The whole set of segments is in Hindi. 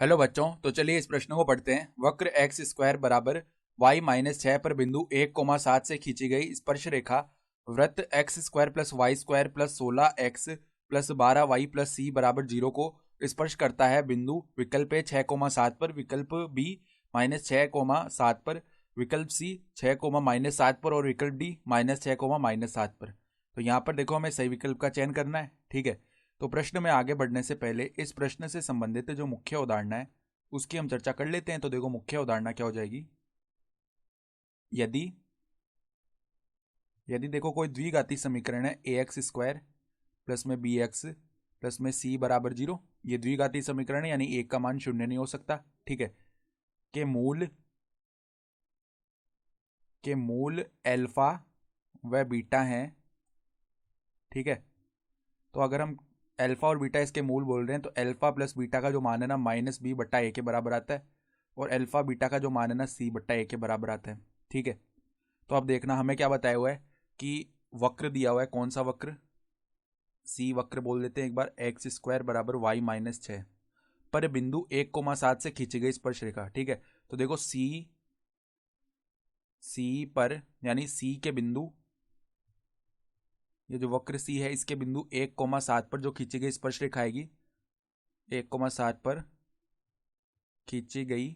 हेलो बच्चों, तो चलिए इस प्रश्न को पढ़ते हैं। वक्र एक्स स्क्वायर बराबर वाई माइनस 6 पर बिंदु 1,7 से खींची गई स्पर्श रेखा वृत्त x square plus y square plus 16x plus 12y plus c बराबर 0 को स्पर्श करता है। बिंदु विकल्प ए 6,7 पर, विकल्प बी -6,7 पर, विकल्प सी 6,-7 पर और विकल्प डी -6,-7 पर। तो यहाँ पर देखो, हमें सही विकल्प का चयन करना है। ठीक है, तो प्रश्न में आगे बढ़ने से पहले इस प्रश्न से संबंधित जो मुख्य अवधारणा है उसकी हम चर्चा कर लेते हैं। तो देखो, मुख्य अवधारणा क्या हो जाएगी। यदि यदि देखो कोई द्विघाती समीकरण है ए एक्स स्क्वायर प्लस में बी एक्स प्लस में सी बराबर 0, ये द्विघाती समीकरण है, यानी एक का मान शून्य नहीं हो सकता। ठीक है, के मूल एल्फा व बीटा हैं। ठीक है, तो अगर हम अल्फा और बीटा इसके मूल बोल रहे हैं, तो अल्फा प्लस बीटा का जो मान है ना -b/a के बराबर आता है, और अल्फा बीटा का जो मान है ना c/a के बराबर आता है। ठीक है, तो अब देखना हमें क्या बताया हुआ है कि वक्र दिया हुआ है। कौन सा वक्र? सी वक्र बोल देते हैं एक बार। एक्स स्क्वायर बराबर y-6 पर बिंदु 1,7 से खींची गई स्पर्श रेखा। ठीक है, तो देखो सी पर, यानी सी के बिंदु, ये जो वक्र सी है इसके बिंदु 1,7 पर जो खींची गई स्पर्श रेखा आएगी, 1,7 पर खींची गई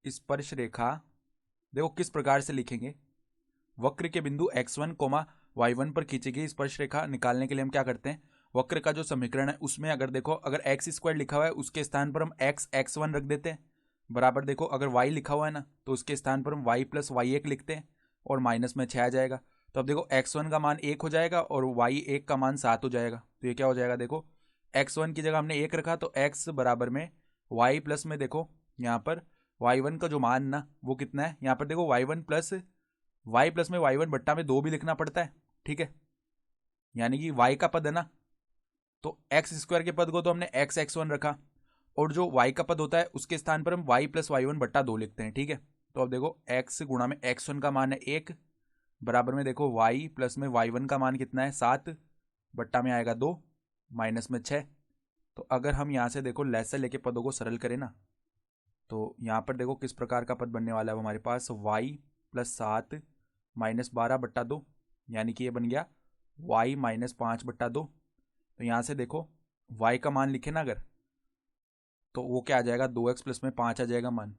स्पर्श रेखा देखो किस प्रकार से लिखेंगे। वक्र के बिंदु x1, y1 पर खींची गई स्पर्श रेखा निकालने के लिए हम क्या करते हैं, वक्र का जो समीकरण है उसमें अगर देखो, अगर एक्स स्क्वायर लिखा हुआ है उसके स्थान पर हम x1 रख देते हैं, बराबर देखो अगर y लिखा हुआ है ना तो उसके स्थान पर हम y प्लस y1 लिखते हैं, और माइनस में 6 आ जाएगा। तो अब देखो x1 का मान 1 हो जाएगा और y1 का मान 7 हो जाएगा। तो ये क्या हो जाएगा, देखो x1 की जगह हमने 1 रखा तो x बराबर में y प्लस में, देखो यहाँ पर y1 का जो मान ना वो कितना है, यहाँ पर देखो y1 प्लस में y1 बट्टा में 2 भी लिखना पड़ता है। ठीक है, यानी कि y का पद है ना, तो एक्स स्क्वायर के पद को तो हमने x(x1) रखा, और जो y का पद होता है उसके स्थान पर हम y प्लस y1 बट्टा 2 लिखते हैं। ठीक है, तो अब देखो x गुणा में x1 का मान है 1, बराबर में देखो y प्लस में y1 का मान कितना है 7, बट्टा में आएगा 2, माइनस में 6। तो अगर हम यहाँ से देखो लेस लेके पदों को सरल करें ना, तो यहाँ पर देखो किस प्रकार का पद बनने वाला है हमारे पास, y प्लस 7 -12/2, यानी कि ये बन गया y -5/2। तो यहाँ से देखो y का मान लिखे ना अगर, तो वो क्या आ जाएगा, 2x प्लस में 5 आ जाएगा मान।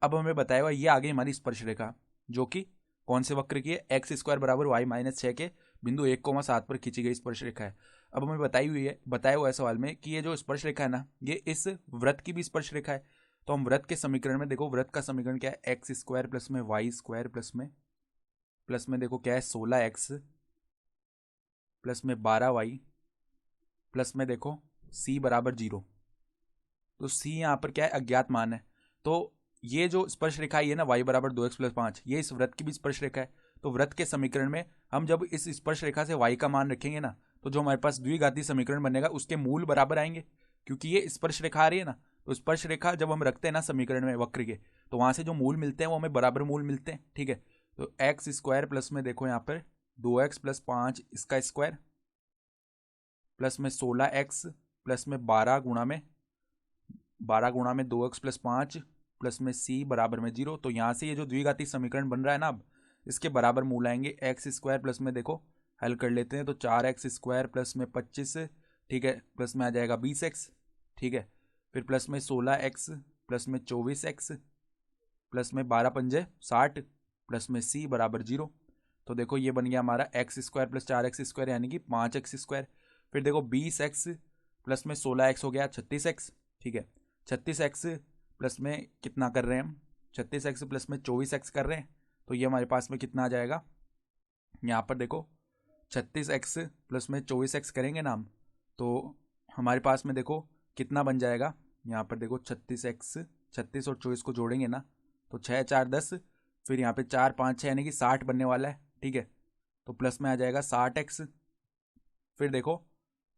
अब हमें बताया हुआ ये आ गई हमारी स्पर्श रेखा, जो कि कौन से वक्र की है, एक्स स्क्वायर बराबर y-6 के बिंदु 1,7 पर खींची गई स्पर्श रेखा है। अब हमें बताया हुआ है सवाल में कि ये जो स्पर्श रेखा है ना, ये इस वृत्त की भी स्पर्श रेखा है। तो हम वृत्त के समीकरण में देखो, वृत्त का समीकरण क्या है, एक्स स्क्वायर प्लस में वाई स्क्वायर प्लस में देखो क्या है 16x प्लस में 12y प्लस में देखो c बराबर 0। तो c यहाँ पर क्या है, अज्ञात मान है। तो ये जो स्पर्श रेखा है ना y बराबर 2x प्लस 5, ये इस वृत्त की भी स्पर्श रेखा है। तो वृत्त के समीकरण में हम जब इस स्पर्श रेखा से y का मान रखेंगे ना, तो जो हमारे पास द्विघाती समीकरण बनेगा उसके मूल बराबर आएंगे, क्योंकि ये स्पर्श रेखा आ रही है ना। तो स्पर्श रेखा जब हम रखते हैं ना समीकरण में वक्र के, तो वहां से जो मूल मिलते हैं वो हमें बराबर मूल मिलते हैं। ठीक है, तो एक्स स्क्वायर प्लस में देखो यहाँ पर 2x प्लस 5 इसका स्क्वायर प्लस में 16x प्लस में 12 गुणा में 2x प्लस 5 प्लस में c बराबर में 0। तो यहाँ से ये जो द्विघाती समीकरण बन रहा है ना, अब इसके बराबर मूल आएंगे। एक्स स्क्वायर प्लस में देखो हल कर लेते हैं, तो 4x स्क्वायर प्लस में 25, ठीक है, प्लस में आ जाएगा 20x। ठीक है, फिर प्लस में 16x प्लस में 24x प्लस में 12×5 = 60 प्लस में c बराबर 0। तो देखो ये बन गया हमारा x square plus 4x square, यानी कि 5x स्क्वायर। फिर देखो 20x प्लस में 16x हो गया 36x। ठीक है, 36x प्लस में कितना कर रहे हैं हम, 36x प्लस में 24x कर रहे हैं। तो ये हमारे पास में कितना आ जाएगा, यहाँ पर देखो 36x प्लस में 24x करेंगे ना हम, तो हमारे पास में देखो कितना बन जाएगा। यहाँ पर देखो 36 और 24 को जोड़ेंगे ना, तो 6 4 10, फिर यहाँ पे 4 5 6 यानी कि 60 बनने वाला है। ठीक है, तो प्लस में आ जाएगा 60x, फिर देखो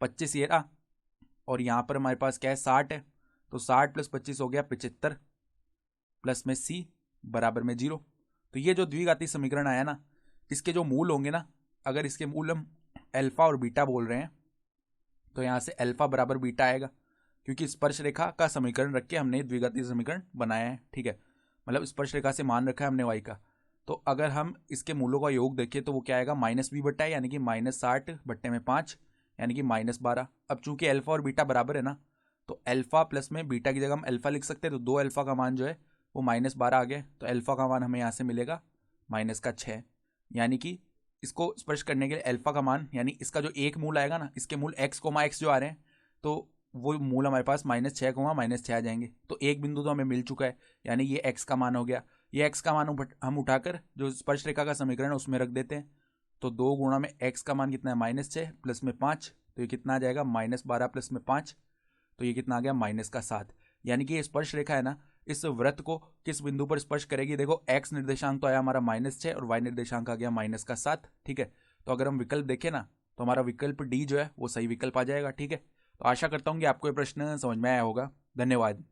25 ये रहा, और यहाँ पर हमारे पास क्या है 60 है, तो 60 प्लस 25 हो गया 75 प्लस में c बराबर में 0। तो ये जो द्विघाती समीकरण आया ना, इसके जो मूल होंगे ना, अगर इसके मूल हम अल्फा और बीटा बोल रहे हैं, तो यहाँ से अल्फा बराबर बीटा आएगा, क्योंकि स्पर्श रेखा का समीकरण रख के हमने द्विघातीय समीकरण बनाया है। ठीक है, मतलब स्पर्श रेखा से मान रखा है हमने y का। तो अगर हम इसके मूलों का योग देखें तो वो क्या आएगा, -b/, यानी कि -60/5 यानी कि -12। अब चूंकि अल्फा और बीटा बराबर है ना, तो अल्फा प्लस में बीटा की जगह हम अल्फा लिख सकते हैं। तो 2 अल्फा का मान जो है वो -12 आ गया, तो अल्फा का मान हमें यहाँ से मिलेगा -6। यानी कि इसको स्पर्श करने के लिए अल्फा का मान, यानी इसका जो एक मूल आएगा ना, इसके मूल x, x जो आ रहे हैं, तो वो मूल हमारे पास -6, -6 आ जाएंगे। तो एक बिंदु तो हमें मिल चुका है, यानी ये x का मान हो गया। ये x का मान हम उठाकर जो स्पर्श रेखा का समीकरण है उसमें रख देते हैं। तो 2 गुणा में x का मान कितना है, -6 प्लस में 5, तो ये कितना आ जाएगा, -12 प्लस में 5, तो ये कितना आ गया, -7। यानी कि ये स्पर्श रेखा है ना, इस वृत्त को किस बिंदु पर स्पर्श करेगी, देखो x निर्देशांक तो आया हमारा -6 और y निर्देशांक आ गया -7। ठीक है, तो अगर हम विकल्प देखें ना, तो हमारा विकल्प डी जो है वो सही विकल्प आ जाएगा। ठीक है, तो आशा करता हूँ कि आपको ये प्रश्न समझ में आया होगा। धन्यवाद।